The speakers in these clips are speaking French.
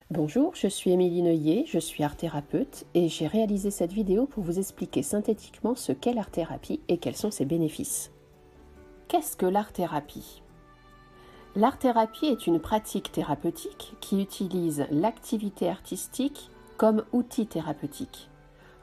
Bonjour, je suis Émilie Neuillet, je suis art-thérapeute et j'ai réalisé cette vidéo pour vous expliquer synthétiquement ce qu'est l'art-thérapie et quels sont ses bénéfices. Qu'est-ce que l'art-thérapie ? L'art-thérapie est une pratique thérapeutique qui utilise l'activité artistique comme outil thérapeutique.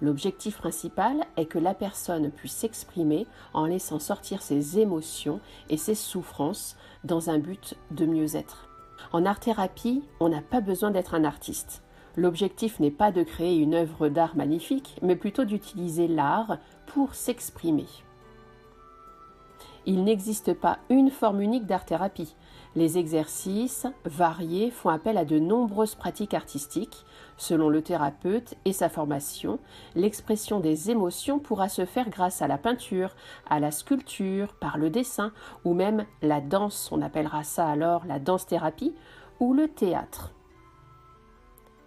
L'objectif principal est que la personne puisse s'exprimer en laissant sortir ses émotions et ses souffrances dans un but de mieux-être. En art-thérapie, on n'a pas besoin d'être un artiste. L'objectif n'est pas de créer une œuvre d'art magnifique, mais plutôt d'utiliser l'art pour s'exprimer. Il n'existe pas une forme unique d'art-thérapie. Les exercices variés font appel à de nombreuses pratiques artistiques. Selon le thérapeute et sa formation, l'expression des émotions pourra se faire grâce à la peinture, à la sculpture, par le dessin ou même la danse, on appellera ça alors la danse-thérapie, ou le théâtre.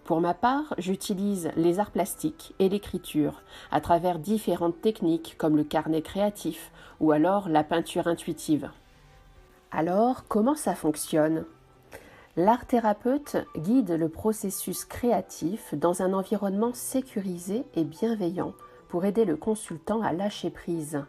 Pour ma part, j'utilise les arts plastiques et l'écriture à travers différentes techniques comme le carnet créatif ou alors la peinture intuitive. Alors, comment ça fonctionne ? L'art-thérapeute guide le processus créatif dans un environnement sécurisé et bienveillant pour aider le consultant à lâcher prise.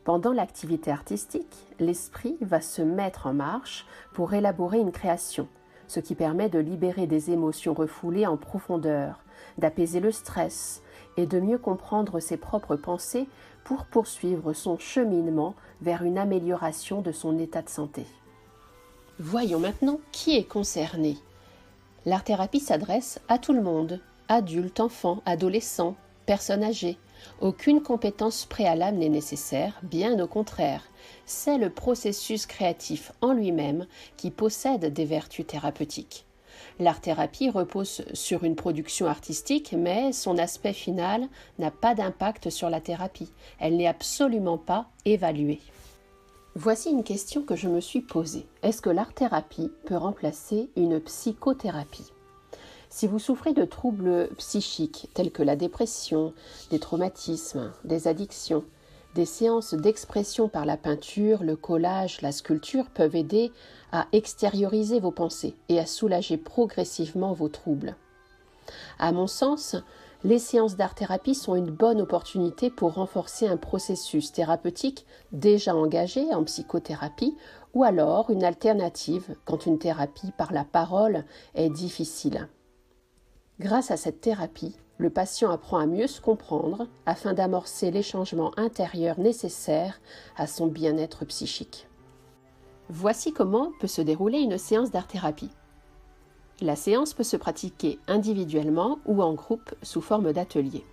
Pendant l'activité artistique, l'esprit va se mettre en marche pour élaborer une création, ce qui permet de libérer des émotions refoulées en profondeur, d'apaiser le stress et de mieux comprendre ses propres pensées pour poursuivre son cheminement vers une amélioration de son état de santé. Voyons maintenant qui est concerné. L'art-thérapie s'adresse à tout le monde, adultes, enfants, adolescents, personnes âgées. Aucune compétence préalable n'est nécessaire, bien au contraire. C'est le processus créatif en lui-même qui possède des vertus thérapeutiques. L'art-thérapie repose sur une production artistique, mais son aspect final n'a pas d'impact sur la thérapie. Elle n'est absolument pas évaluée. Voici une question que je me suis posée. Est-ce que l'art-thérapie peut remplacer une psychothérapie ? Si vous souffrez de troubles psychiques tels que la dépression, des traumatismes, des addictions, des séances d'expression par la peinture, le collage, la sculpture peuvent aider à extérioriser vos pensées et à soulager progressivement vos troubles. À mon sens, les séances d'art-thérapie sont une bonne opportunité pour renforcer un processus thérapeutique déjà engagé en psychothérapie ou alors une alternative quand une thérapie par la parole est difficile. Grâce à cette thérapie, le patient apprend à mieux se comprendre afin d'amorcer les changements intérieurs nécessaires à son bien-être psychique. Voici comment peut se dérouler une séance d'art-thérapie. La séance peut se pratiquer individuellement ou en groupe sous forme d'atelier.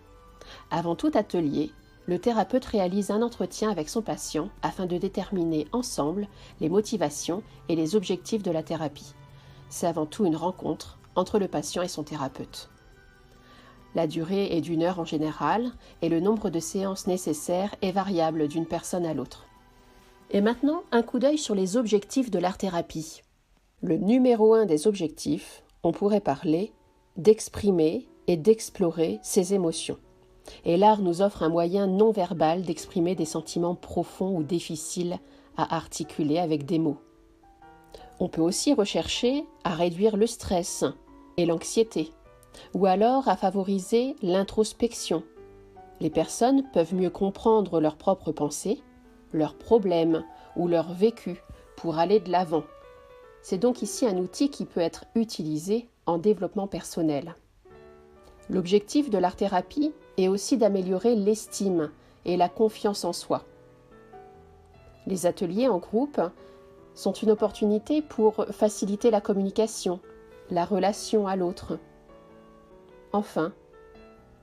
Avant tout atelier, le thérapeute réalise un entretien avec son patient afin de déterminer ensemble les motivations et les objectifs de la thérapie. C'est avant tout une rencontre entre le patient et son thérapeute. La durée est d'1 heure en général et le nombre de séances nécessaires est variable d'une personne à l'autre. Et maintenant, un coup d'œil sur les objectifs de l'art-thérapie. Le numéro 1 des objectifs, on pourrait parler d'exprimer et d'explorer ses émotions. Et l'art nous offre un moyen non verbal d'exprimer des sentiments profonds ou difficiles à articuler avec des mots. On peut aussi rechercher à réduire le stress et l'anxiété, ou alors à favoriser l'introspection. Les personnes peuvent mieux comprendre leurs propres pensées, leurs problèmes ou leur vécu pour aller de l'avant. C'est donc ici un outil qui peut être utilisé en développement personnel. L'objectif de l'art-thérapie est aussi d'améliorer l'estime et la confiance en soi. Les ateliers en groupe sont une opportunité pour faciliter la communication, la relation à l'autre. Enfin,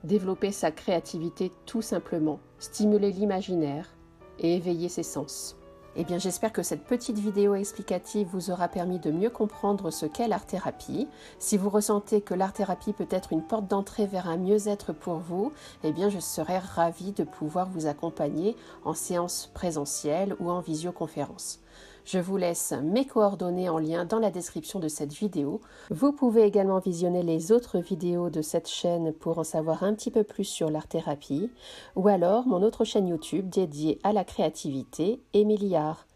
développer sa créativité tout simplement, stimuler l'imaginaire et éveiller ses sens. Eh bien, j'espère que cette petite vidéo explicative vous aura permis de mieux comprendre ce qu'est l'art-thérapie. Si vous ressentez que l'art-thérapie peut être une porte d'entrée vers un mieux-être pour vous, eh bien, je serais ravie de pouvoir vous accompagner en séance présentielle ou en visioconférence. Je vous laisse mes coordonnées en lien dans la description de cette vidéo. Vous pouvez également visionner les autres vidéos de cette chaîne pour en savoir un petit peu plus sur l'art-thérapie, ou alors mon autre chaîne YouTube dédiée à la créativité, Émilie Art.